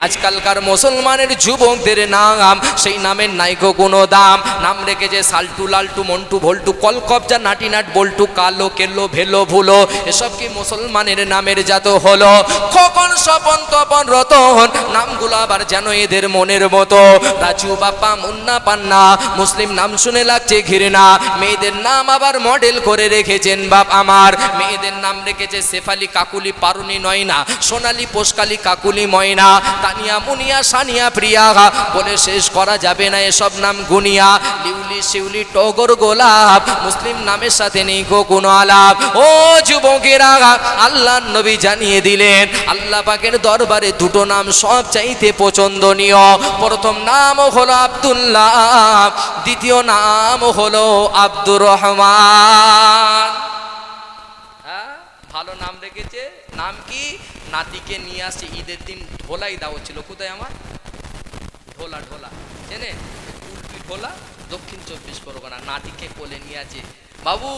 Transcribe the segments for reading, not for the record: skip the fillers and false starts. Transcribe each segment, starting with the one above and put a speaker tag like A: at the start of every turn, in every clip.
A: আজকালকার মুসলমানের যুবকদের নাম, সেই নামের নাইকো কোনো দাম। নাম রেখেছে সাল্টু, লালটু, মন্টু, ভল্টু, কলকবজা, নাটিনাট, বল্টু, কালো, কেল্লো, ভেলো, ভুলো। এসব কি মুসলমানের নামের জাত হলো? খোকন, স্বপন, তপন, রতন, নামগুলো আবার যেন এদের মনের মতো। রাজু, বাপ্পা, মুন্না, পান্না, মুসলিম নাম শুনে লাগছে ঘৃণা। মেয়েদের নাম আবার মডেল করে রেখেছেন বাপ আমার। মেয়েদের নাম রেখেছে শেফালি, কাকুলি, পারুনি, নয়না, সোনালি, পোষকালি, কাকুলি, ময়না, তানিয়া, মুনিয়া, সানিয়া, প্রিয়া, বলে শেষ করা যাবে না এসব নাম গুনিয়া। লিউলি, শিউলি, টগর, গোলাপ, মুসলিম নামের সাথে নেই গো কোনো আলাপ। ও যুবকেরা, আল্লাহর নবী জানিয়ে দিলেন আল্লাহ পাকের দরবারে দুটো নাম সব চাইতে পছন্দনীয়। প্রথম নাম হলো আব্দুল্লাহ, দ্বিতীয় নাম হলো আব্দুর রহমান। হ্যাঁ, ভালো নাম রেখেছে। নাম কি? নাতিকে নিয়ে আসছে ঈদের দিন, ঢোলাই দেওয়া ছিল। কোথায় আমার ঢোলা? ঢোলা চেনে? উল্পি ঢোলা, দক্ষিণ 24 পরগনা। নাতিকে কোলে নিয়ে আছে, বাবু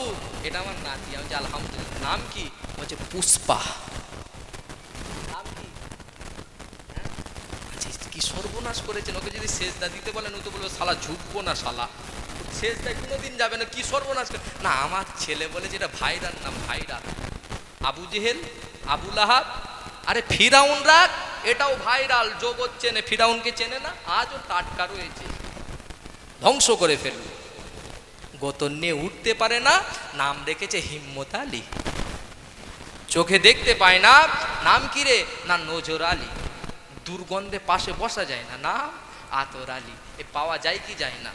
A: এটা আমার নাতি। আমি আলহামদুলিল্লাহ। নাম কি? বলছে পুষ্পা। নাম কি? কি সর্বনাশ করেছেন। ওকে যদি সেজদা দিতে বলেন ও তো বলবো শালা ঝুঁকবো না, শালা সেজদায় কোনোদিন যাবে না। কি সর্বনাশ না। আমার ছেলে বলে যেটা ভাইরাল নাম, ভাইরাল। আবু জেহেল, আবু লাহাব, আরে ফিরাউন রাগ, এটাও ভাইরাল। জগৎ চেনে, ফিরাউনকে চেনে না? আজও টাটকা রয়েছে, ধ্বংস করে ফেলল। গোতন নিয়ে উঠতে পারে না, নাম রেখেছে হিম্মত আলী। চোখে দেখতে পায় না, নাম কি রে? না নজর আলী। দুর্গন্ধে পাশে বসা যায় না, নাম আতর আলী। এ পাওয়া যায় কি যায় না?